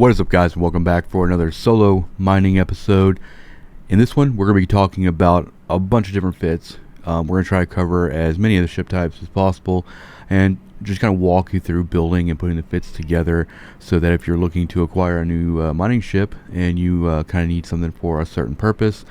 What is up, guys, and welcome back for another solo mining episode. In this one, we're going to be talking about a bunch of different fits. We're going to try to cover as many of the ship types as possible and just kind of walk you through building and putting the fits together so that if you're looking to acquire a new mining ship and you kind of need something for a certain purpose,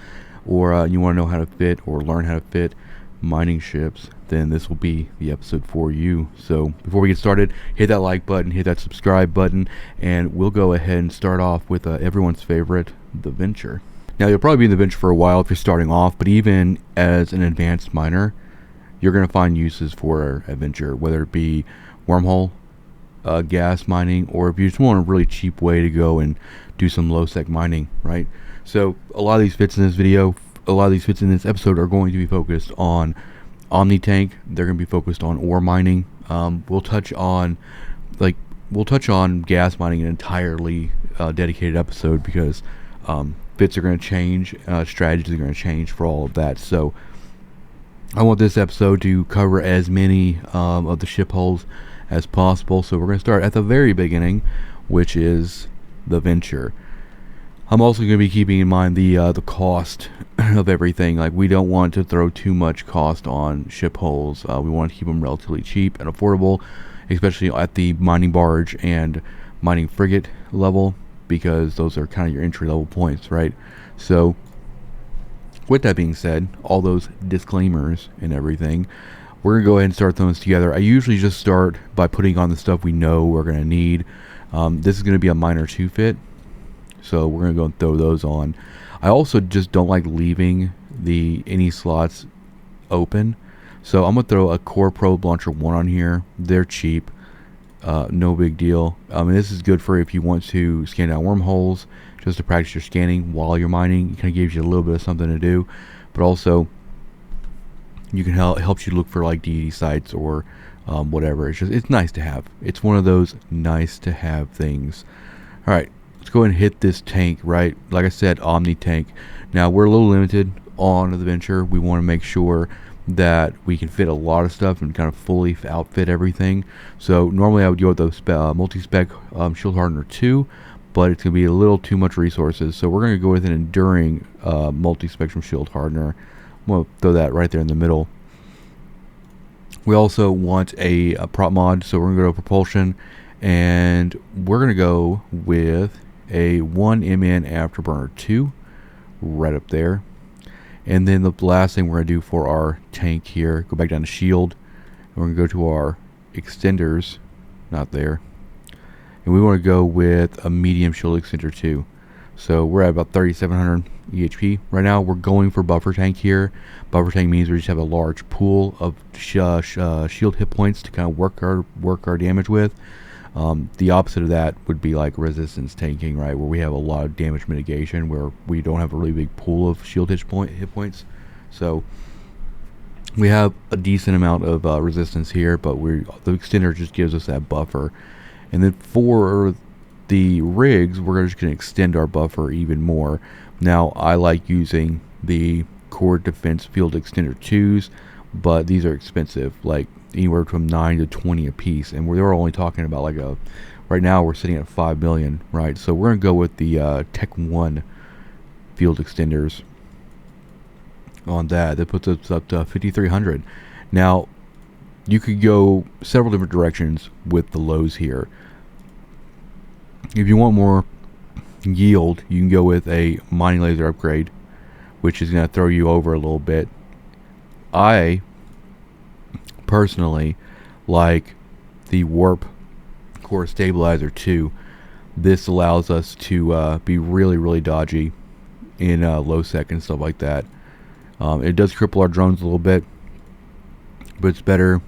or you want to know how to fit or learn how to fit mining ships, then this will be the episode for you. So before we get started, hit that like button, hit that subscribe button, and we'll go ahead and start off with everyone's favorite, the Venture. Now, you'll probably be in the Venture for a while if you're starting off, but even as an advanced miner, you're going to find uses for a Venture, whether it be wormhole, gas mining, or if you just want a really cheap way to go and do some low-sec mining, right? So a lot of these fits in this video, a lot of these fits in this episode are going to be focused on Omni Tank. They're going to be focused on ore mining. We'll touch on gas mining, an entirely dedicated episode, because fits are going to change, strategies are going to change for all of that. So I want this episode to cover as many of the ship holes as possible. So we're going to start at the very beginning, which is the Venture. I'm also going to be keeping in mind the cost of everything. Like, we don't want to throw too much cost on ship holes. We want to keep them relatively cheap and affordable, especially at the mining barge and mining frigate level, because those are kind of your entry level points, right? So with that being said, all those disclaimers and everything, we're going to go ahead and start those together. I usually just start by putting on the stuff we know we're going to need. This is going to be a miner 2 fit, so we're going to go and throw those on. I also just don't like leaving any slots open, so I'm going to throw a Core Probe Launcher 1 on here. They're cheap, no big deal. This is good for if you want to scan down wormholes, just to practice your scanning while you're mining. It kind of gives you a little bit of something to do, but also you can helps you look for like DD sites or whatever. It's nice to have. It's one of those nice to have things. All right, let's go ahead and hit this tank, right? Like I said, Omni Tank. Now, we're a little limited on the Venture. We want to make sure that we can fit a lot of stuff and kind of fully outfit everything. So normally I would go with the multi-spec Shield Hardener 2, but it's going to be a little too much resources. So we're going to go with an enduring multi-spectrum Shield Hardener. I'm going to throw that right there in the middle. We also want a prop mod, so we're going to go to propulsion, and we're going to go with a 1MN Afterburner 2 right up there. And then the last thing we're going to do for our tank here, go back down to shield, and we're going to go to our extenders, not there, and we want to go with a medium shield extender 2. So we're at about 3700 EHP right now. We're going for buffer tank here. Buffer tank means we just have a large pool of shield hit points to kind of work our damage with. The opposite of that would be like resistance tanking, right, where we have a lot of damage mitigation, where we don't have a really big pool of shield hit points. So we have a decent amount of resistance here, but the extender just gives us that buffer. And then for the rigs, we're just going to extend our buffer even more. Now, I like using the Core Defense Field Extender 2s, but these are expensive, like anywhere from 9 to 20 a piece, and we're only talking about like right now we're sitting at 5 million, right? So we're gonna go with the Tech 1 field extenders on that. That puts us up to 5300. Now, you could go several different directions with the lows here. If you want more yield, you can go with a mining laser upgrade, which is going to throw you over a little bit. I personally like the Warp Core Stabilizer 2. This allows us to be really, really dodgy in low sec and stuff like that. It does cripple our drones a little bit, but it's better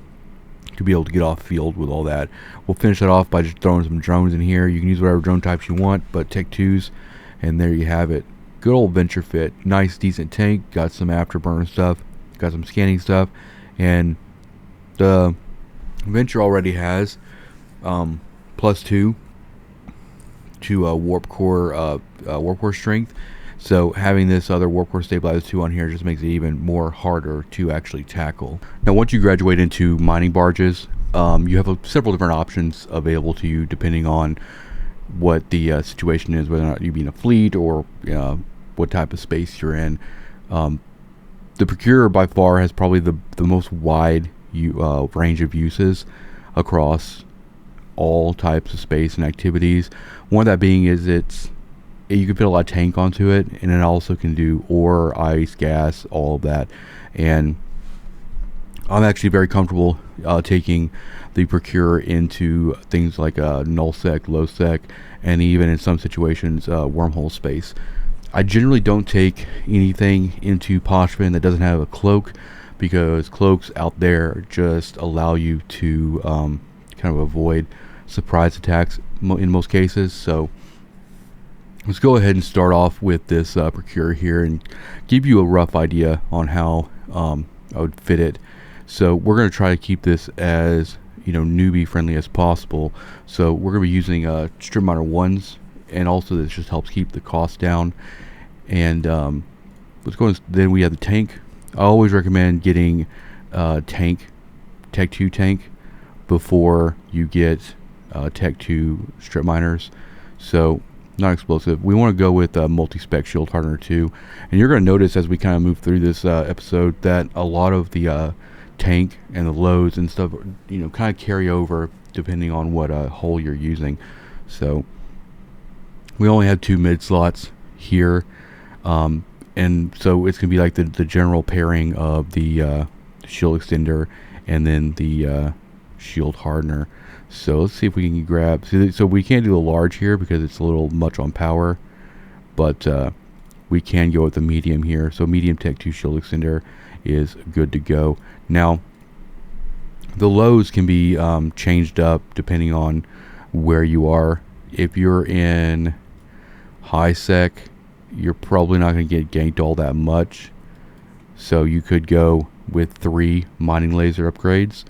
to be able to get off field with all that. We'll finish that off by just throwing some drones in here. You can use whatever drone types you want, but Tech 2s, and there you have it. Good old Venture fit. Nice, decent tank. Got some afterburner stuff. Got some scanning stuff. And the Venture already has +2 to warp core strength. So having this other Warp Core Stabilizer 2 on here just makes it even more harder to actually tackle. Now, once you graduate into mining barges, you have several different options available to you depending on what the situation is, whether or not you be in a fleet or what type of space you're in. The Procur by far has probably the most wide range of uses across all types of space and activities. One of that being is you can fit a lot of tank onto it, and it also can do ore, ice, gas, all of that. And I'm actually very comfortable taking the Procur into things like null sec, low sec, and even in some situations wormhole space. I generally don't take anything into Poshman that doesn't have a cloak, because cloaks out there just allow you to kind of avoid surprise attacks in most cases. So let's go ahead and start off with this Procur here and give you a rough idea on how I would fit it. So we're going to try to keep this as newbie friendly as possible. So we're going to be using strip miner 1s, and also this just helps keep the cost down. And let's go. Then we have the tank. I always recommend getting Tech 2 tank before you get Tech 2 strip miners. So not explosive. We want to go with multi-spec shield hardener 2. And you're going to notice as we kind of move through this episode that a lot of the tank and the loads and stuff kind of carry over depending on what hull you're using. So we only have 2 mid slots here, and so it's gonna be like the general pairing of the shield extender and then the shield hardener. So let's see if we can grab, so we can't do the large here because it's a little much on power, but we can go with the medium here. So medium Tech 2 shield extender is good to go. Now the lows can be changed up depending on where you are. If you're in high sec, you're probably not going to get ganked all that much, so you could go with 3 mining laser upgrades.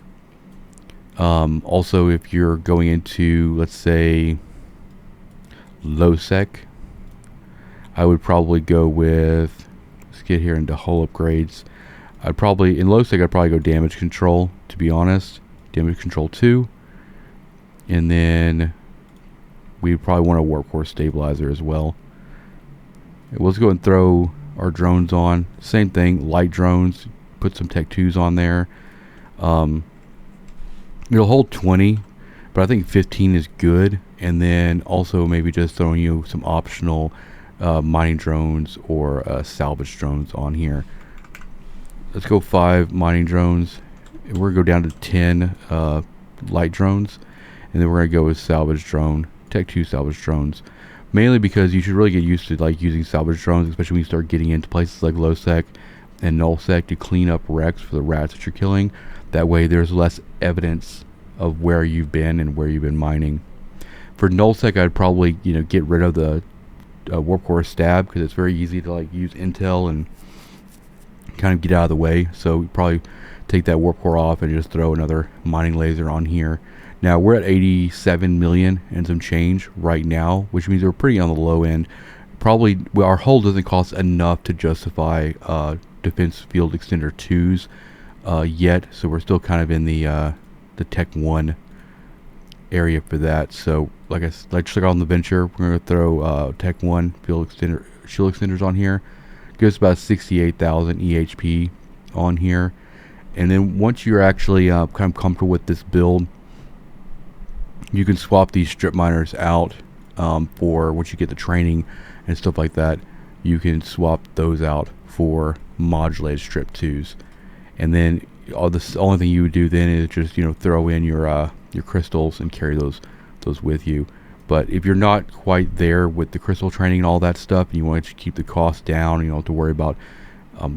Also, if you're going into, let's say, low sec, I would probably go with, let's get here into hull upgrades. In low sec, I'd probably go damage control, to be honest. Damage control 2. And then we probably want a workhorse stabilizer as well. Let's go and throw our drones on. Same thing, light drones. Put some Tech 2s on there. It'll hold 20, but I think 15 is good. And then also maybe just throwing you some optional mining drones or salvage drones on here. Let's go 5 mining drones. We're going to go down to 10 light drones. And then we're going to go with salvage drone, Tech 2 salvage drones. Mainly because you should really get used to using salvage drones, especially when you start getting into places like low sec and null sec, to clean up wrecks for the rats that you're killing. That way there's less evidence of where you've been and where you've been mining. For null sec, I'd probably get rid of the warp core stab, because it's very easy to use intel and kind of get out of the way. So you probably take that warp core off and just throw another mining laser on here. Now we're at 87 million and some change right now, which means we're pretty on the low end. Probably our hull doesn't cost enough to justify defense field extender 2s yet, so we're still kind of in the Tech 1 area for that. So just like on the Venture, we're going to throw Tech 1 field extender shield extenders on here. Gives about 68,000 EHP on here. And then once you're actually kind of comfortable with this build, you can swap these strip miners out for, once you get the training and stuff like that, you can swap those out for modulated strip 2s. And then the only thing you would do then is just throw in your crystals and carry those with you. But if you're not quite there with the crystal training and all that stuff, and you want to keep the cost down, you don't have to worry about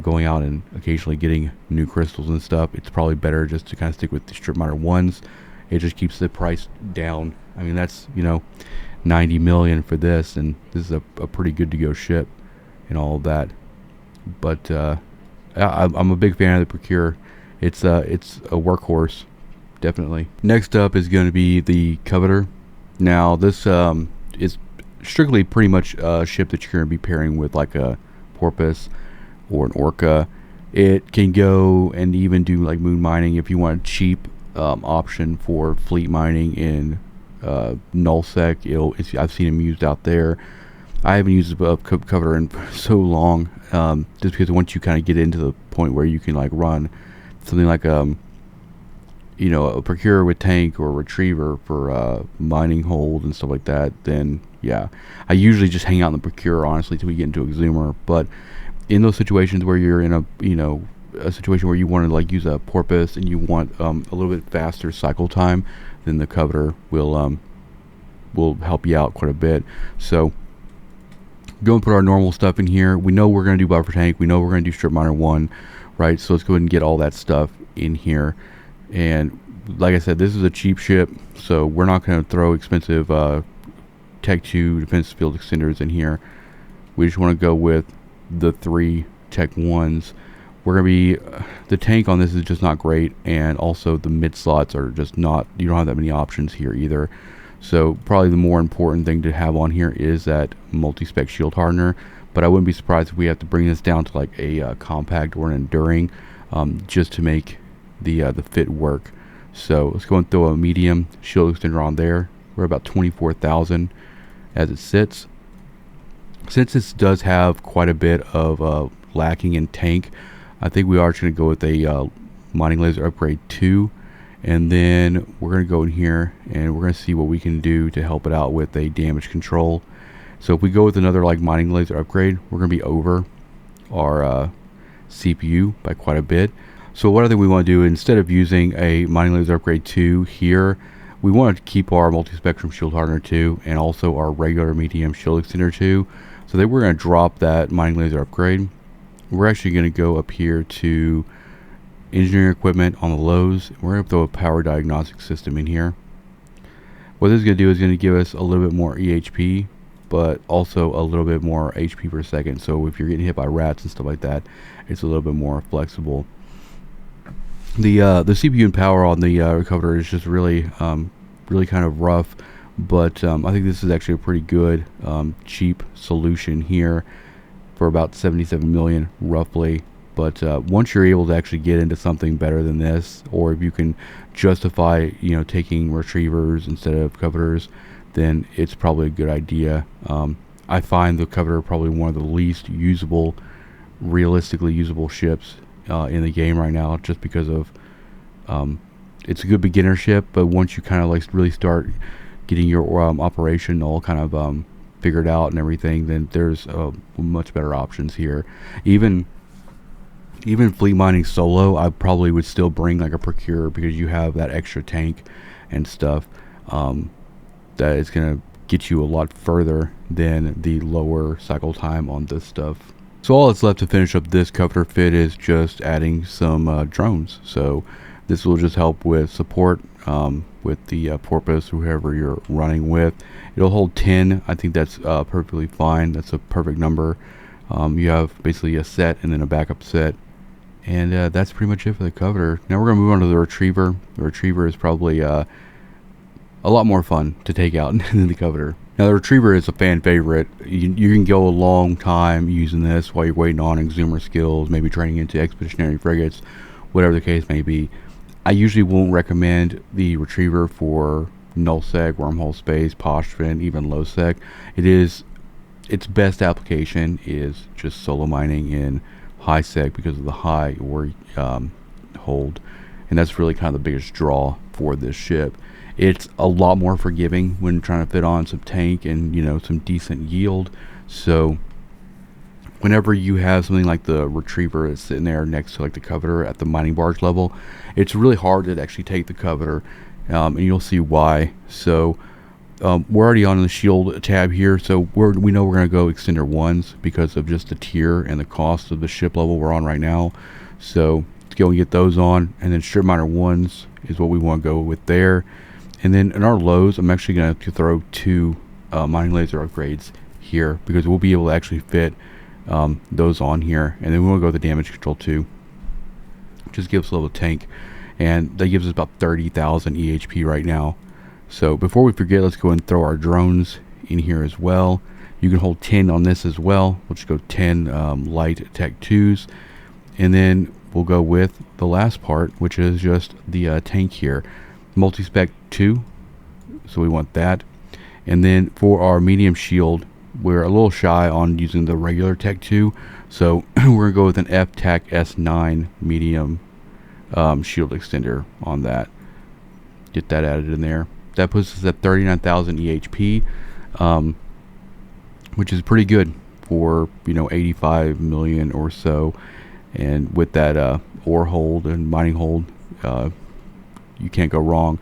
going out and occasionally getting new crystals and stuff, it's probably better just to kind of stick with the strip miner 1s. It just keeps the price down. I mean, that's 90 million for this, and this is a pretty good to go ship and all of that. But I'm a big fan of the Procur. It's a workhorse, definitely. Next up is going to be the Coverter. Now this is strictly pretty much a ship that you're going to be pairing with like a porpoise or an orca. It can go and even do like moon mining if you want a cheap option for fleet mining in null sec. I've seen them used out there. I haven't used a Coverter in so long, just because once you kind of get into the point where you can like run something like a Procur with tank or retriever for mining hold and stuff like that, then yeah, I usually just hang out in the Procur honestly till we get into Exumer. But in those situations where you're in a situation where you want to like use a porpoise and you want a little bit faster cycle time, then the Coverter will help you out quite a bit. So go and put our normal stuff in here. We know we're going to do buffer tank. We know we're going to do strip miner 1, right? So let's go ahead and get all that stuff in here. And like I said, this is a cheap ship, so we're not going to throw expensive Tech 2 defense field extenders in here. We just want to go with the 3 Tech 1s. We're going to be the tank on this is just not great, and also the mid slots are just not, you don't have that many options here either. So probably the more important thing to have on here is that multi-spec shield hardener, but I wouldn't be surprised if we have to bring this down to like a compact or an enduring, just to make the fit work. So let's go and throw a medium shield extender on there. We're about 24,000 as it sits. Since this does have quite a bit of lacking in tank, I think we are just going to go with a mining laser upgrade 2, and then we're going to go in here and we're going to see what we can do to help it out with a damage control. So if we go with another like mining laser upgrade, we're going to be over our CPU by quite a bit. So what I think we want to do, instead of using a mining laser upgrade 2 here, we want to keep our multi-spectrum shield hardener 2 and also our regular medium shield extender 2. So then we're going to drop that mining laser upgrade. We're actually going to go up here to engineering equipment on the lows. We're going to throw a power diagnostic system in here. What this is going to do is going to give us a little bit more EHP, but also a little bit more HP per second. So if you're getting hit by rats and stuff like that, it's a little bit more flexible. The CPU and power on the Coverter is just really kind of rough, but I think this is actually a pretty good cheap solution here for about 77 million roughly. But once you're able to actually get into something better than this, or if you can justify taking retrievers instead of Coverters, then it's probably a good idea. I find the Coverter probably one of the least usable, realistically usable ships in the game right now, just because of it's a good beginner ship, but once you kind of like really start getting your operation all kind of figured out and everything, then there's much better options here. Even fleet mining solo, I probably would still bring like a Procur, because you have that extra tank and stuff that is going to get you a lot further than the lower cycle time on this stuff. So all that's left to finish up this Coverter fit is just adding some drones. So this will just help with support with the porpoise, whoever you're running with. It'll hold 10. I think that's perfectly fine. That's a perfect number. You have basically a set and then a backup set. And that's pretty much it for the Coverter. Now we're going to move on to the retriever. The retriever is probably a lot more fun to take out than the Coverter. Now the retriever is a fan favorite. You can go a long time using this while you're waiting on Exumer skills, maybe training into expeditionary frigates, whatever the case may be. I usually won't recommend the retriever for null sec, wormhole space, poshfin, even low sec. Its best application is just solo mining in high sec because of the high ore hold, and that's really kind of the biggest draw for this ship. It's a lot more forgiving when trying to fit on some tank and some decent yield. So whenever you have something like the retriever that's sitting there next to like the Coverter at the mining barge level, it's really hard to actually take the Coverter, and you'll see why. So we're already on the shield tab here, so we know we're going to go extender 1s because of just the tier and the cost of the ship level we're on right now. So let's go and get those on, and then strip miner 1s is what we want to go with there. And then in our lows, I'm actually going to throw 2 mining laser upgrades here, because we'll be able to actually fit those on here. And then we want to go with the damage control 2. Just gives us a little tank, and that gives us about 30,000 EHP right now. So before we forget, let's go and throw our drones in here as well. You can hold 10 on this as well. We'll just go 10 light tech 2s, and then we'll go with the last part, which is just the tank here. Multi-spec 2 so we want that. And then for our medium shield, we're a little shy on using the regular Tech 2, so we're going to go with an F-Tac S9 medium shield extender on that. Get that added in there. That puts us at 39,000 EHP, which is pretty good for 85 million or so. And with that ore hold and mining hold, you can't go wrong.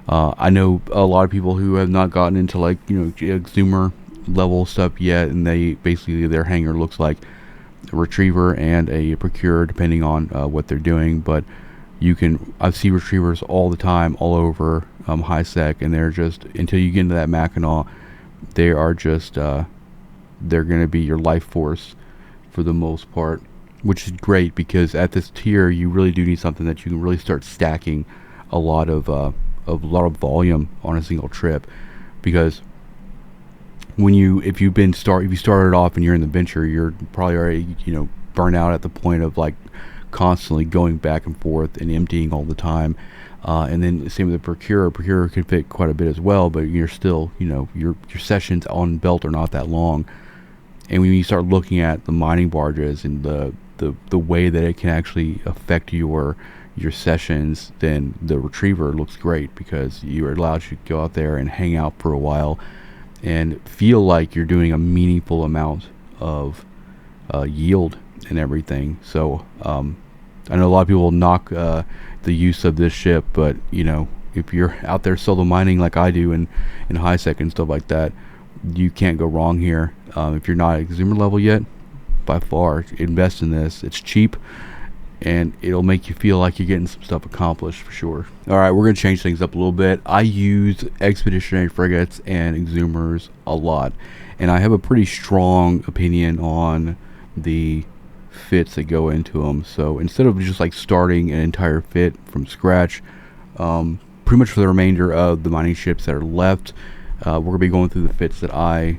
I know a lot of people who have not gotten into zoomer level stuff yet, and they basically their hanger looks like a retriever and a Procur depending on what they're doing. But I see retrievers all the time all over high sec, and they're just, until you get into that Mackinac, they are just they're going to be your life force for the most part, which is great because at this tier you really do need something that you can really start stacking a lot of volume on a single trip. Because if you started off and you're in the venture, you're probably already burnt out at the point of like constantly going back and forth and emptying all the time. And then same with the Procur. Procur can fit quite a bit as well, but you're still your sessions on belt are not that long. And when you start looking at the mining barges and the way that it can actually affect your sessions, then the retriever looks great because you're allowed to go out there and hang out for a while and feel like you're doing a meaningful amount of yield and everything. So I know a lot of people knock the use of this ship, but if you're out there solo mining like I do in high sec and stuff like that, you can't go wrong here. If you're not at zoomer level yet, by far invest in this. It's cheap and it'll make you feel like you're getting some stuff accomplished for sure. Alright, we're going to change things up a little bit. I use expeditionary frigates and exhumers a lot, and I have a pretty strong opinion on the fits that go into them. So instead of just like starting an entire fit from scratch, pretty much for the remainder of the mining ships that are left, we're going to be going through the fits that I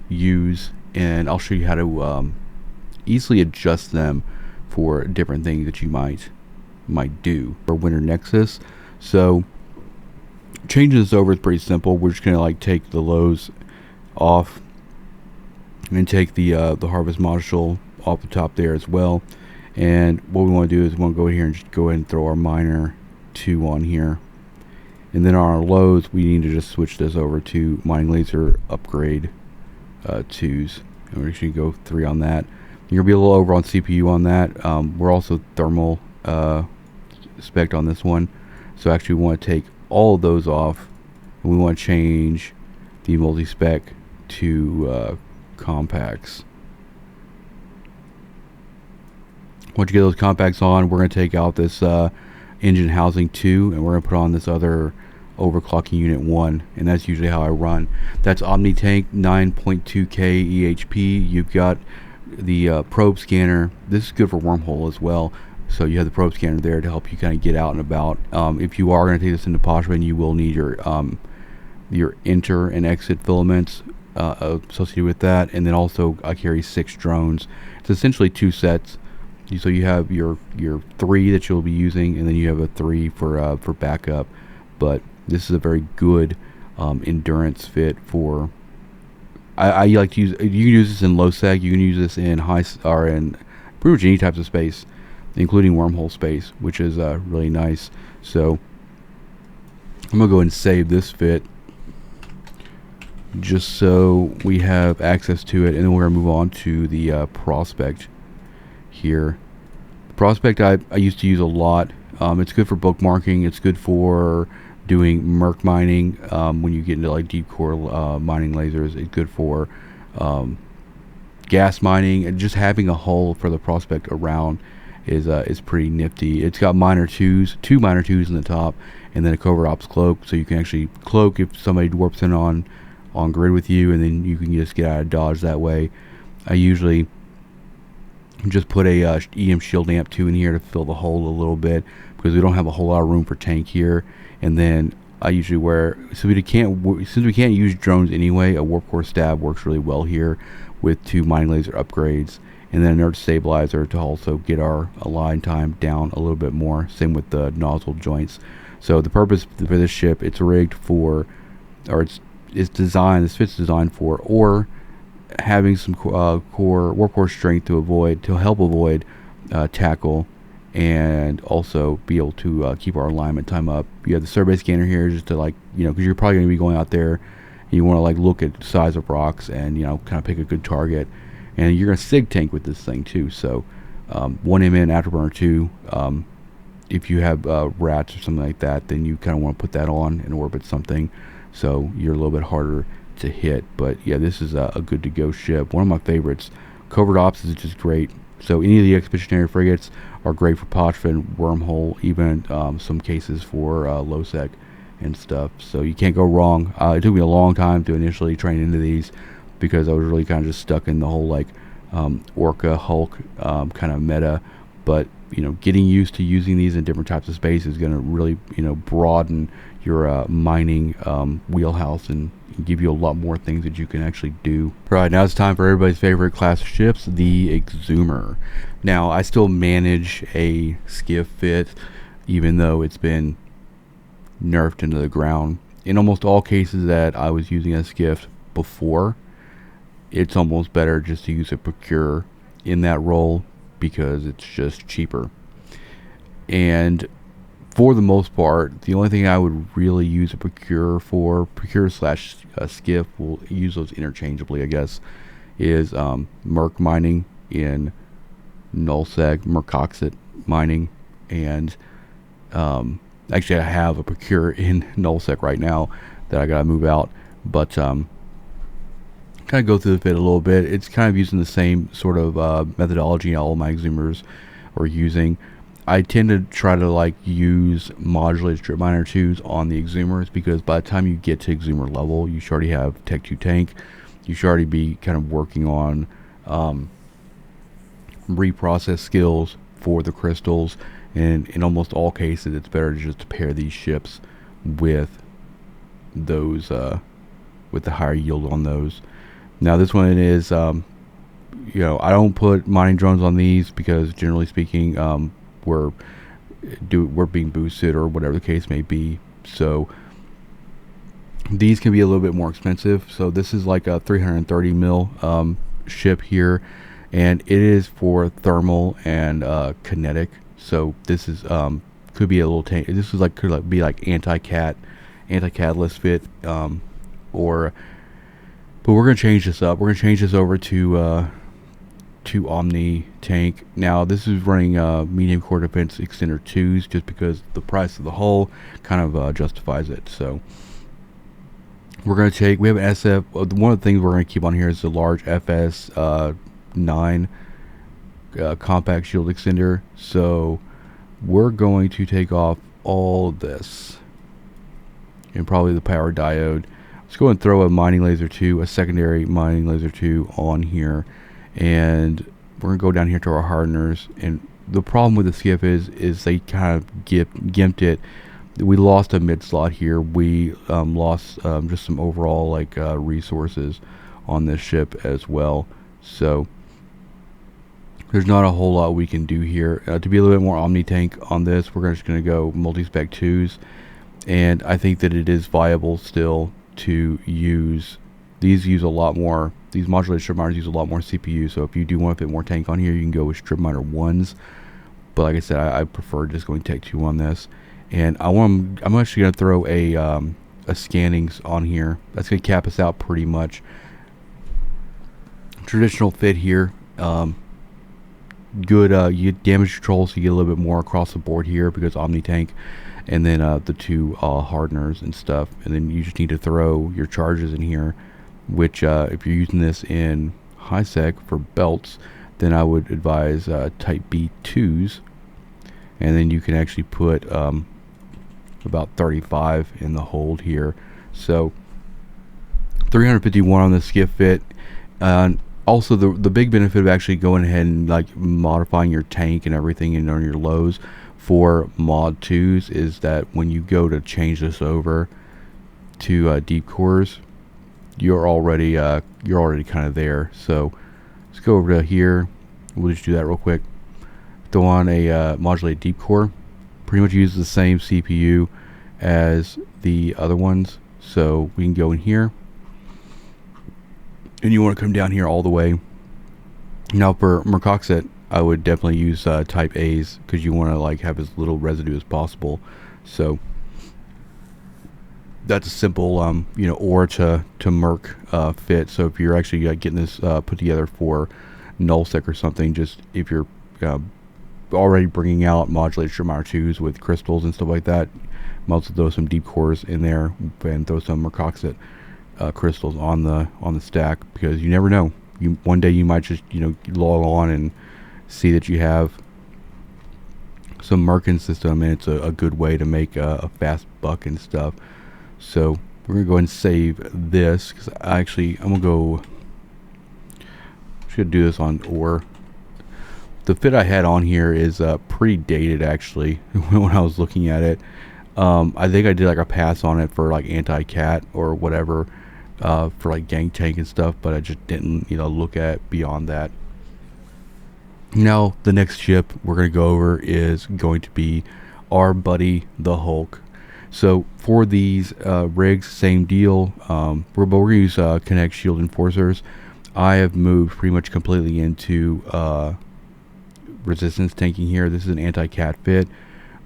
use, and I'll show you how to easily adjust them for different things that you might do for Winter Nexus. So changing this over is pretty simple. We're just gonna take the lows off and take the harvest module off the top there as well. And what we want to do is we want to go here and just go ahead and throw our miner 2 on here. And then on our lows, we need to just switch this over to mining laser upgrade 2s. And we're just going to go 3 on that. You're going to be a little over on CPU on that. We're also thermal spec on this one. So actually we want to take all of those off. And we want to change the multi-spec to compacts. Once you get those compacts on, we're going to take out this engine housing 2, and we're going to put on this other overclocking unit 1, and that's usually how I run. That's Omni Tank 9.2k EHP. You've got the probe scanner. This is good for wormhole as well. So you have the probe scanner there to help you kind of get out and about. If you are going to take this into Poshman, you will need your enter and exit filaments associated with that. And then also I carry 6 drones. It's essentially 2 sets. So you have your 3 that you'll be using, and then you have a 3 for backup. But this is a very good endurance fit for. I like to use. You can use this in low seg. You can use this in high or in pretty much any types of space, including wormhole space, which is really nice. So I'm gonna go ahead and save this fit, just so we have access to it, and then we're gonna move on to the prospect here. Prospect I used to use a lot. It's good for bookmarking. It's good for doing merc mining when you get into deep core mining lasers. It's good for gas mining, and just having a hull for the prospect around is pretty nifty. It's got miner 2s, 2 miner 2s in the top, and then a covert ops cloak, so you can actually cloak if somebody warps in on grid with you, and then you can just get out of dodge that way. I usually just put a EM shield amp 2 in here to fill the hole a little bit, because we don't have a whole lot of room for tank here. And then I usually since we can't use drones anyway, a warp core stab works really well here with 2 mining laser upgrades, and then another stabilizer to also get our align time down a little bit more. Same with the nozzle joints. So the purpose for this ship, it's rigged for or it's designed, this fit's designed for, or having some workhorse strength to help avoid tackle, and also be able to keep our alignment time up. You have the survey scanner here just to, like, because you're probably going to be going out there, and you want to like look at size of rocks and kind of pick a good target, and you're going to sig tank with this thing too. So 1 MN afterburner 2. If you have rats or something like that, then you kind of want to put that on and orbit something, so you're a little bit harder to hit. But yeah, this is a good to go ship. One of my favorites. Covert ops is just great. So any of the expeditionary frigates are great for Pochvan, Wormhole, even some cases for Losec and stuff. So you can't go wrong. It took me a long time to initially train into these because I was really kind of just stuck in the whole like Orca Hulk kind of meta. But getting used to using these in different types of space is going to really broaden your mining wheelhouse and give you a lot more things that you can actually do. Right, now it's time for everybody's favorite class of ships, the Exhumer. Now I still manage a skiff fit, even though it's been nerfed into the ground. In almost all cases that I was using a skiff before, it's almost better just to use a Procur in that role because it's just cheaper. And for the most part, the only thing I would really use a Procur for, Procur slash skiff, we'll use those interchangeably, I guess, is Merc mining in nullsec, Mercoxit mining, and actually I have a Procur in nullsec right now that I gotta move out, but kind of go through the fit a little bit. It's kind of using the same sort of methodology all my Exhumers are using. I tend to try to like use modulated strip miner 2s on the Exhumers because by the time you get to Exhumer level, you should already have Tech 2 tank. You should already be kind of working on reprocess skills for the crystals, and in almost all cases, it's better just to pair these ships with those with the higher yield on those. Now this one is, I don't put mining drones on these because generally speaking, we're being boosted or whatever the case may be. So these can be a little bit more expensive. So this is like a 330 mil ship here, and it is for thermal and kinetic. So this is could be a little this is like could be like anti-catalyst fit, or. But we're going to change this up. We're going to change this over to Omni tank. Now this is running medium core defense extender 2s just because the price of the hull kind of justifies it. So we're going to we have an SF. One of the things we're going to keep on here is the large FS 9 compact shield extender. So we're going to take off all of this and probably the power diode. Let's go and throw a mining laser 2, a secondary mining laser 2 on here, and we're gonna go down here to our hardeners. And the problem with the skiff is they kind of gimped it. We lost a mid slot here. We lost just some overall like resources on this ship as well. So there's not a whole lot we can do here. To be a little bit more omni tank on this, we're just gonna go multi-spec 2s, and I think that it is viable still to use these. Use a lot more, these modulated strip miners use a lot more CPU, so if you do want to fit more tank on here, you can go with strip miner 1s. But like I said, I prefer just going Tech 2 on this. And I'm actually going to throw a scanning on here. That's going to cap us out pretty much. Traditional fit here. Good you get damage control, so you get a little bit more across the board here because Omni tank. And then the 2 hardeners and stuff, and then you just need to throw your charges in here, which if you're using this in high sec for belts, then I would advise type B 2s, and then you can actually put about 35 in the hold here. So 351 on the skiff fit. Also the big benefit of actually going ahead and like modifying your tank and everything and on your lows for mod 2s is that when you go to change this over to deep cores, you're already kind of there. So let's go over to here. We'll just do that real quick. Throw on a modulated deep core. Pretty much uses the same CPU as the other ones. So we can go in here, and you want to come down here all the way. Now for Mercoxit, I would definitely use type A's because you want to like have as little residue as possible. So that's a simple ore to Merc fit. So if you're actually getting this put together for nullsec or something, just if you're already bringing out modulated Strummeyer 2s with crystals and stuff like that, might also throw some deep cores in there and throw some Mercoxit crystals on the stack, because you never know. One day you might just log on and see that you have some Merkin system, and it's a good way to make a fast buck and stuff. So we're gonna go ahead and save this, because I'm gonna go. Should do this on ore. The fit I had on here is pretty dated actually when I was looking at it. I think I did like a pass on it for like anti-cat or whatever, for like gang tank and stuff, but I just didn't look at beyond that. Now the next ship we're going to go over is going to be our buddy the Hulk. So for these rigs, same deal. We're going to use Connect Shield Enforcers. I have moved pretty much completely into resistance tanking here. This is an anti-cat fit,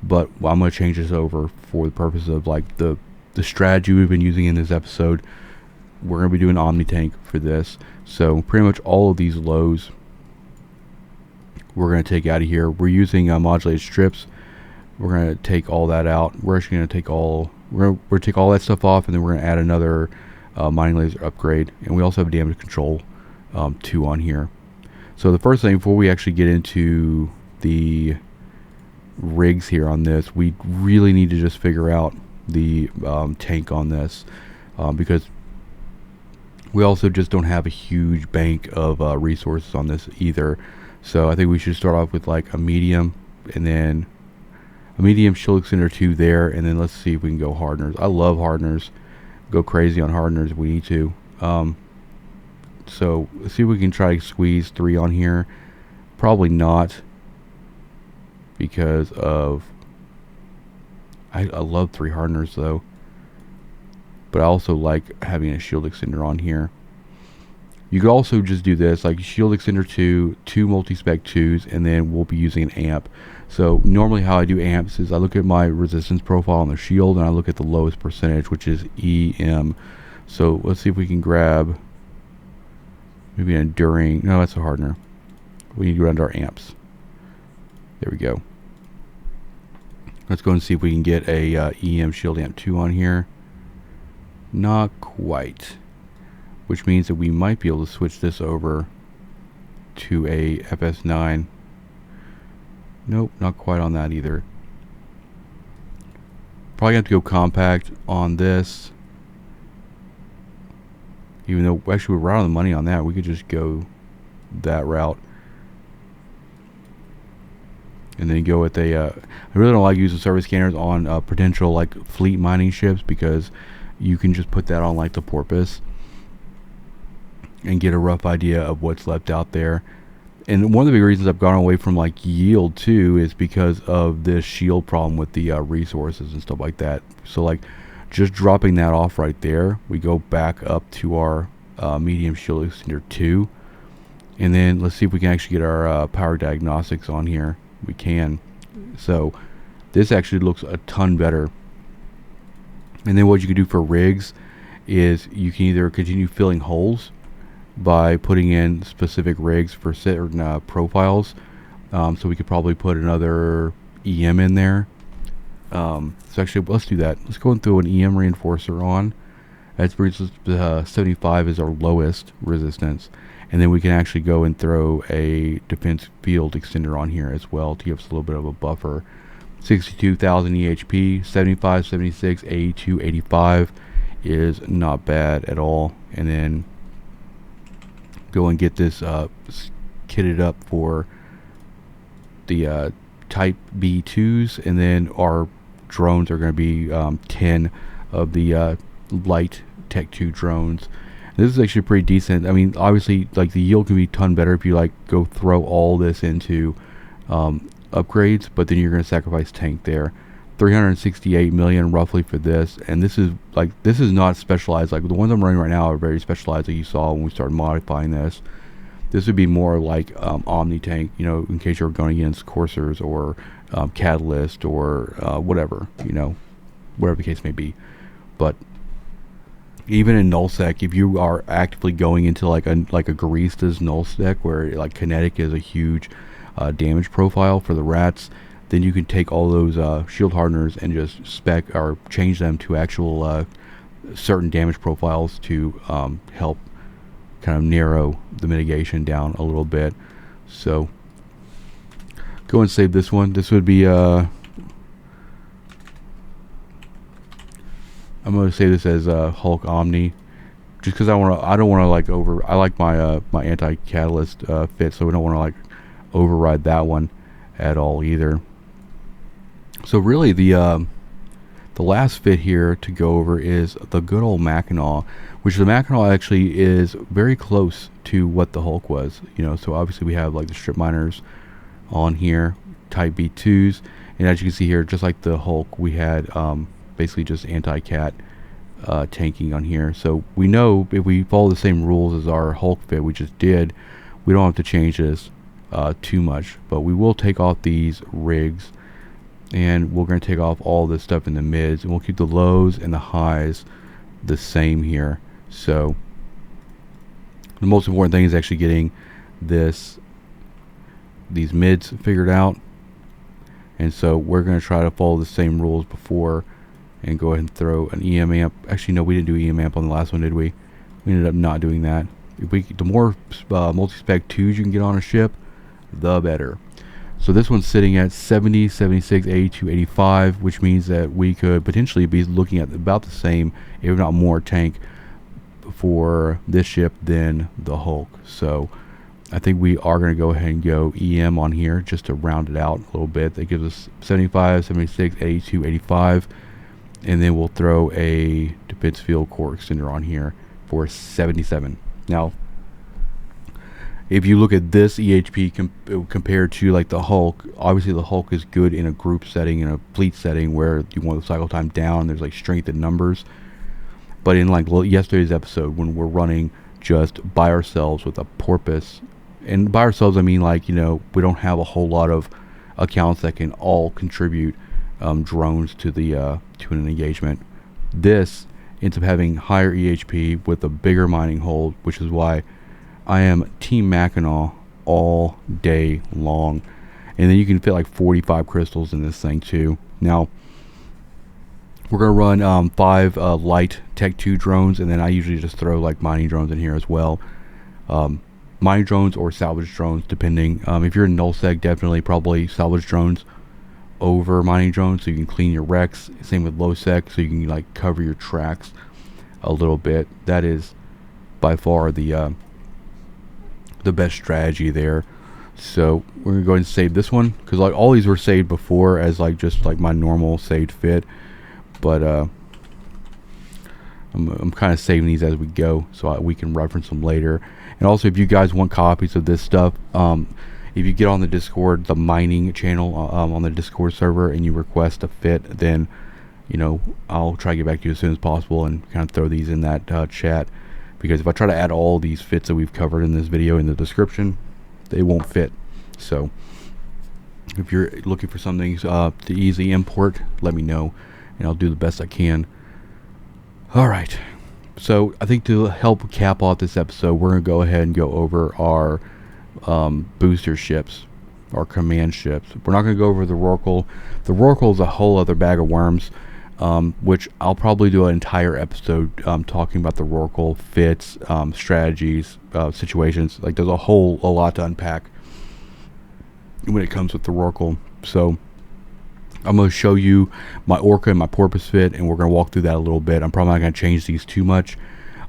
but I'm going to change this over for the purpose of like the strategy we've been using in this episode. We're going to be doing Omni Tank for this. So pretty much all of these lows we're going to take out of here. We're using modulated strips. We're going to take all that out. We're actually going to take all take all that stuff off, and then we're going to add another mining laser upgrade. And we also have damage control 2 on here. So the first thing, before we actually get into the rigs here on this, we really need to just figure out the tank on this, because we also just don't have a huge bank of resources on this either. So I think we should start off with like a medium, and then a medium shield extender 2 there, and then let's see if we can go hardeners. I love hardeners. Go crazy on hardeners if we need to. So let's see if we can try to squeeze 3 on here. Probably not, because of I love 3 hardeners though, but I also like having a shield extender on here. You could also just do this, like shield extender 2 multi-spec 2s, and then we'll be using an amp. So normally how I do amps is I look at my resistance profile on the shield, and I look at the lowest percentage, which is EM. So let's see if we can grab maybe an enduring. No, that's a hardener. We need to run our amps. There we go. Let's go and see if we can get a EM shield amp 2 on here. Not quite. Which means that we might be able to switch this over to a FS9. Nope, not quite on that either. Probably have to go compact on this. Even though actually we're right on the money on that, we could just go that route. And then go with a I really don't like using service scanners on potential like fleet mining ships, because you can just put that on like the Porpoise and get a rough idea of what's left out there. And one of the big reasons I've gone away from like yield too is because of this shield problem with the resources and stuff like that. So like just dropping that off right there, we go back up to our medium shield extender 2, and then let's see if we can actually get our power diagnostics on here. We can. So this actually looks a ton better. And then what you can do for rigs is you can either continue filling holes by putting in specific rigs for certain profiles. So we could probably put another EM in there. So actually, let's do that. Let's go and throw an EM reinforcer on. That's 75 is our lowest resistance. And then we can actually go and throw a defense field extender on here as well to give us a little bit of a buffer. 62,000 EHP, 75, 76, 82, 85 is not bad at all. And then go and get this kitted up for the type B2s, and then our drones are going to be 10 of the light Tech 2 drones. This is actually pretty decent. I mean, obviously, like the yield can be a ton better if you like go throw all this into upgrades, but then you're going to sacrifice tank there. 368 million roughly for this, and this is not specialized. Like the ones I'm running right now are very specialized, like you saw when we started modifying this. This would be more like Omni tank, you know, in case you're going against coursers or catalyst or whatever, you know, whatever the case may be. But even in nullsec, if you are actively going into like a Garista's nullsec where like kinetic is a huge damage profile for the rats, then you can take all those shield hardeners and just spec or change them to actual certain damage profiles to help kind of narrow the mitigation down a little bit. So go and save this one. This would be I'm going to say this as Hulk Omni, just because I don't want to like I like my my anti-catalyst fit, so we don't want to like override that one at all either. So really the last fit here to go over is the good old Mackinac, which the Mackinac actually is very close to what the Hulk was, you know. So obviously we have like the strip miners on here, type B2s, and as you can see here, just like the Hulk, we had basically just anti-cat tanking on here. So we know if we follow the same rules as our Hulk fit we just did, we don't have to change this too much, but we will take off these rigs, and we're going to take off all this stuff in the mids, and we'll keep the lows and the highs the same here. So the most important thing is actually getting these mids figured out, and so we're going to try to follow the same rules before and go ahead and throw an EM amp. Actually no, we didn't do EM amp on the last one, did we? We ended up not doing that. The more multi-spec 2s you can get on a ship, the better. So this one's sitting at 70, 76, 82, 85, which means that we could potentially be looking at about the same, if not more, tank for this ship than the Hulk. So I think we are going to go ahead and go EM on here just to round it out a little bit. That gives us 75, 76, 82, 85, and then we'll throw a defense field core extender on here for 77. Now, if you look at this EHP compared to like the Hulk, obviously the Hulk is good in a group setting, in a fleet setting where you want the cycle time down, there's like strength in numbers. But in like yesterday's episode, when we're running just by ourselves with a porpoise, and by ourselves I mean like, you know, we don't have a whole lot of accounts that can all contribute drones to the to an engagement. This ends up having higher EHP with a bigger mining hold, which is why I am Team Mackinac all day long. And then you can fit like 45 crystals in this thing too. Now we're going to run 5 light Tech 2 drones, and then I usually just throw like mining drones in here as well. Mining drones or salvage drones depending. If you're in nullsec, definitely probably salvage drones over mining drones so you can clean your wrecks. Same with low sec, so you can like cover your tracks a little bit. That is by far the best strategy there. So we're gonna go ahead and save this one, because like all these were saved before as like just like my normal saved fit, but I'm kind of saving these as we go so we can reference them later. And also, if you guys want copies of this stuff, if you get on the Discord, the mining channel on the Discord server, and you request a fit, then you know I'll try to get back to you as soon as possible and kind of throw these in that chat. Because if I try to add all these fits that we've covered in this video in the description, they won't fit. So if you're looking for something to easily import, let me know, and I'll do the best I can. Alright, so I think to help cap off this episode, we're going to go ahead and go over our booster ships, our command ships. We're not going to go over the Rorqual. The Rorqual is a whole other bag of worms. Which I'll probably do an entire episode talking about the Rorqual fits, strategies, situations. Like there's a lot to unpack when it comes with the Rorqual. So I'm going to show you my Orca and my Porpoise fit, and we're going to walk through that a little bit. I'm probably not going to change these too much.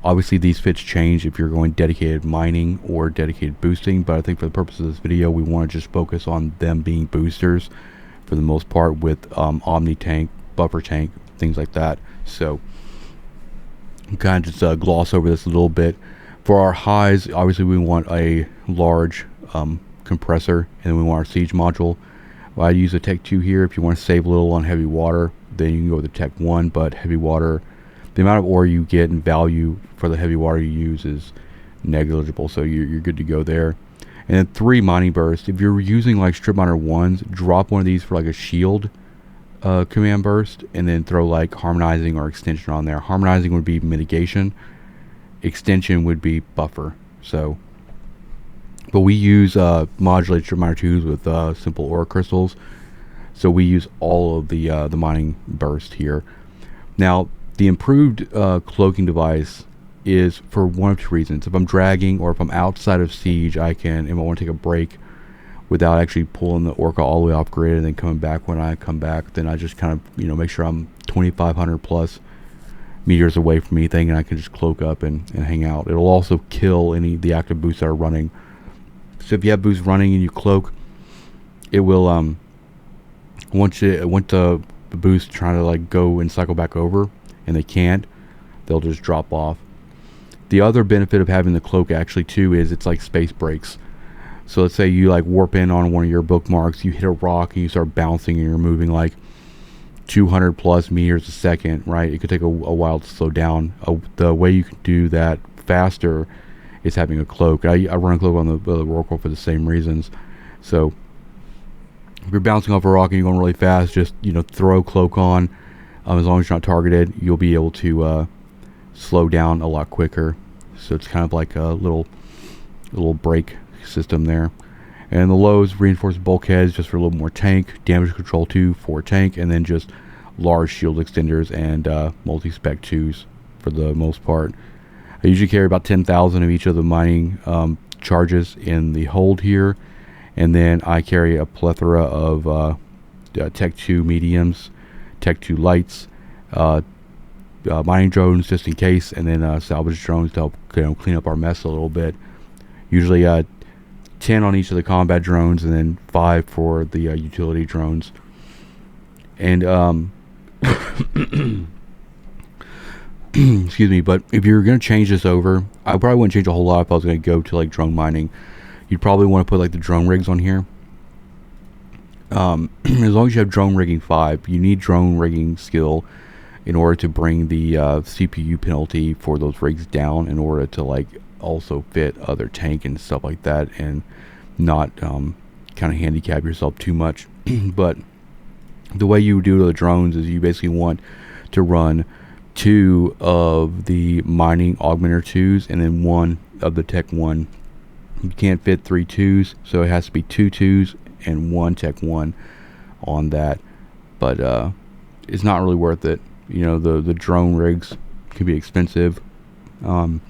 Obviously these fits change if you're going dedicated mining or dedicated boosting, but I think for the purpose of this video we want to just focus on them being boosters for the most part, with Omni tank, buffer tank, things like that. So I'm kind of just gloss over this a little bit. For our highs, obviously we want a large compressor, and then we want our siege module. Well, I use a Tech 2 here. If you want to save a little on heavy water, then you can go with the Tech 1. But heavy water, the amount of ore you get and value for the heavy water you use is negligible, so you're good to go there. And then 3 mining bursts. If you're using like strip miner 1s, drop one of these for like a shield command burst, and then throw like harmonizing or extension on there. Harmonizing would be mitigation, extension would be buffer. So, but we use modulated strip miner 2s with simple ore crystals, so we use all of the mining burst here. Now, the improved cloaking device is for one of 2 reasons. If I'm dragging or if I'm outside of siege, I can, and I want to take a break without actually pulling the orca all the way off grid and then coming back. When I come back, then I just kind of, make sure I'm 2,500 plus meters away from anything, and I can just cloak up and hang out. It'll also kill any of the active boosts that are running. So if you have boosts running and you cloak, it will once the boost trying to like go and cycle back over and they can't, they'll just drop off. The other benefit of having the cloak actually too is it's like space breaks. So let's say you like warp in on one of your bookmarks, you hit a rock and you start bouncing and you're moving like 200 plus meters a second, right? It could take a while to slow down. The way you can do that faster is having a cloak. I run a cloak on the Oracle for the same reasons. So if you're bouncing off a rock and you're going really fast, just throw cloak on. As long as you're not targeted, you'll be able to slow down a lot quicker. So it's kind of like a little brake system there. And the lows, reinforced bulkheads just for a little more tank, damage control 2 for tank, and then just large shield extenders and multi-spec 2s for the most part. I usually carry about 10,000 of each of the mining charges in the hold here, and then I carry a plethora of Tech 2 mediums, Tech 2 lights, mining drones just in case, and then salvage drones to help clean up our mess a little bit. Usually 10 on each of the combat drones, and then 5 for the utility drones. And excuse me, but if you're going to change this over, I probably wouldn't change a whole lot if I was going to go to like drone mining. You'd probably want to put like the drone rigs on here. As long as you have drone rigging 5, you need drone rigging skill in order to bring the CPU penalty for those rigs down, in order to like also fit other tank and stuff like that, and not kind of handicap yourself too much. But the way you do the drones is you basically want to run 2 of the mining augmenter 2s and then 1 of the Tech 1. You can't fit 3 2s, so it has to be 2 2s and 1 Tech 1 on that. But it's not really worth it. The drone rigs can be expensive. The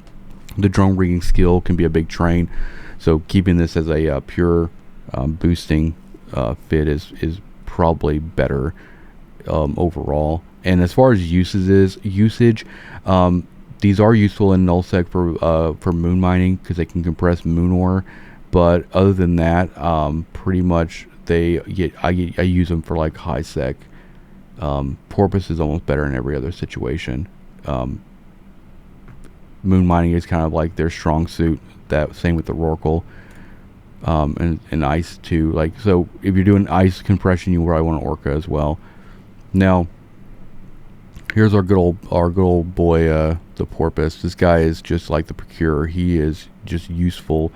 drone rigging skill can be a big drain, so keeping this as a pure boosting fit is probably better overall. And as far as usage, these are useful in nullsec for moon mining because they can compress moon ore. But other than that, pretty much I use them for like high sec. Porpoise is almost better in every other situation. Moon mining is kind of like their strong suit. That same with the Rorqual, and ice too. Like, so if you're doing ice compression, you probably want an Orca as well. Now, here's our good old boy, the Porpoise. This guy is just like the Procur. He is just useful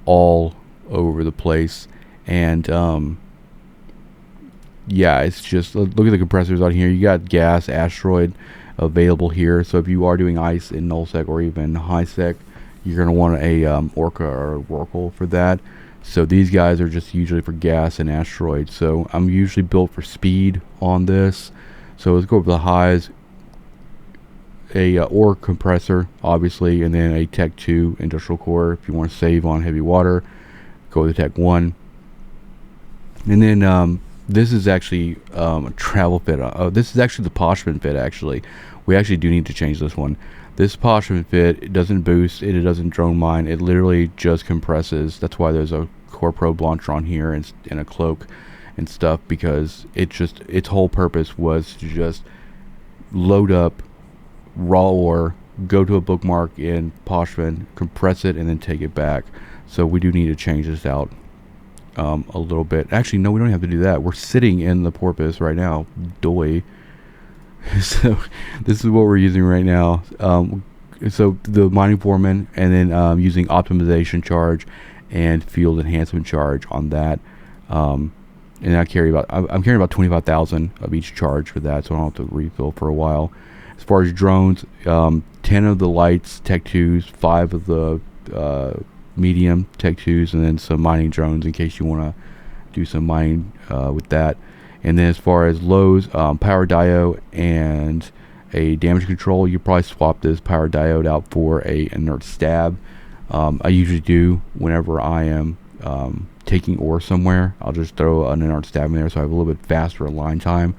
all over the place, and yeah, it's just, look at the compressors on here. You got gas, asteroid available here. So if you are doing ice in nullsec or even high sec, you're going to want a Orca or a Rorqual for that. So these guys are just usually for gas and asteroid. So I'm usually built for speed on this. So let's go over the highs. A ore compressor, obviously, and then a Tech 2 industrial core. If you want to save on heavy water, go with the Tech 1. And then this is actually a travel fit. This is actually the Poshman fit, actually. We actually do need to change this one. This Poshman fit, it doesn't boost, it doesn't drone mine. It literally just compresses. That's why there's a core probe launcher on here and a cloak and stuff, because its whole purpose was to just load up raw ore, go to a bookmark in Poshman, compress it, and then take it back. So we do need to change this out. a little bit. Actually, no, we don't have to do that. We're sitting in the porpoise right now. Doy. So this is what we're using right now. So the mining foreman, and then using optimization charge and field enhancement charge on that. And I'm carrying about 25,000 of each charge for that, so I don't have to refill for a while. As far as drones, 10 of the lights Tech 2s, 5 of the medium Tech 2s, and then some mining drones in case you want to do some mining with that. And then as far as lows, power diode and a damage control, you probably swap this power diode out for a inert stab. I usually do whenever I am taking ore somewhere. I'll just throw an inert stab in there so I have a little bit faster align time.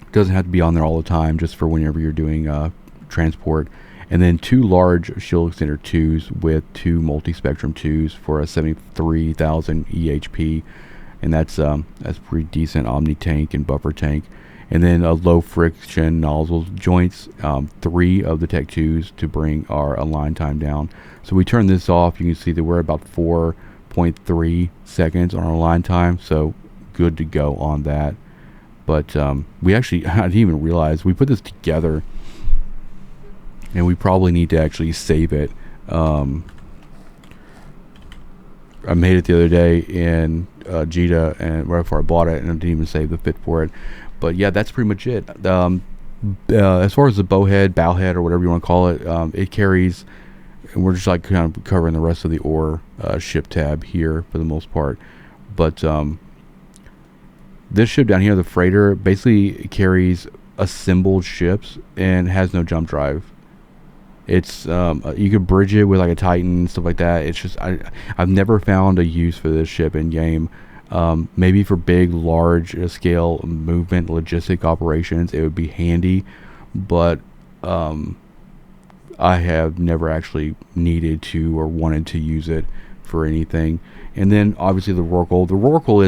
It doesn't have to be on there all the time, just for whenever you're doing transport. And then 2 large shield extender 2s with 2 multi-spectrum 2s for a 73,000 EHP, and that's pretty decent omni tank and buffer tank. And then a low friction nozzle joints, 3 of the Tech 2s to bring our align time down. So we turn this off, you can see that we're about 4.3 seconds on our align time, so good to go on that. But we actually, I didn't even realize we put this together, and we probably need to actually save it. I made it the other day in Jita, and right before I bought it, and I didn't even save the fit for it. But yeah, that's pretty much it. As far as the bowhead, or whatever you want to call it, it carries, and we're just like kind of covering the rest of the ore ship tab here for the most part. But this ship down here, the freighter, basically carries assembled ships and has no jump drive. It's you could bridge it with like a Titan and stuff like that. It's just I've never found a use for this ship in game. Maybe for big, large scale movement, logistic operations, it would be handy, but I have never actually needed to or wanted to use it for anything. And then obviously the Rorqual. The Rorqual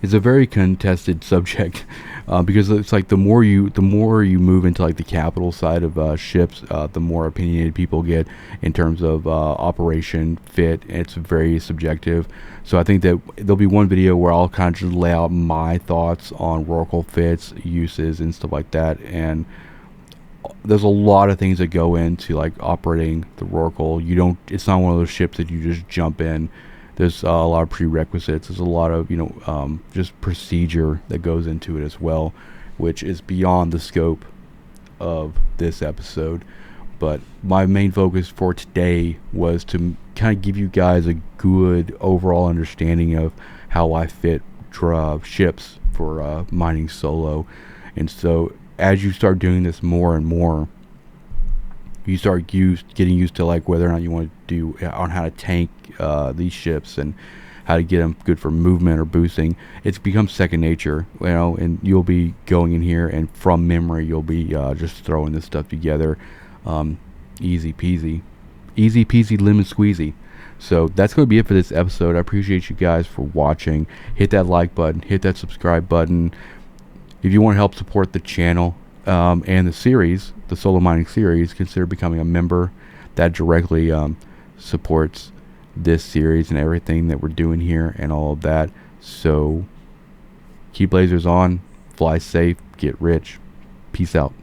is a very contested subject because it's like the more you move into like the capital side of ships, the more opinionated people get in terms of operation fit. It's very subjective. So I think that there'll be one video where I'll kind of just lay out my thoughts on Rorqual fits, uses, and stuff like that. And there's a lot of things that go into like operating the Rorqual. It's not one of those ships that you just jump in. There's a lot of prerequisites. There's a lot of just procedure that goes into it as well, which is beyond the scope of this episode. But my main focus for today was to kind of give you guys a good overall understanding of how I fit ships for mining solo. And so as you start doing this more and more, you start getting used to like whether or not you want to do on how to tank these ships and how to get them good for movement or boosting. It's become second nature, and you'll be going in here and from memory you'll be just throwing this stuff together. Easy peasy lemon squeezy. So that's going to be it for this episode. I appreciate you guys for watching. Hit that like button, hit that subscribe button. If you want to help support the channel and the series, the solo mining series, consider becoming a member. That directly supports this series and everything that we're doing here and all of that. So keep lasers on, fly safe, get rich. Peace out.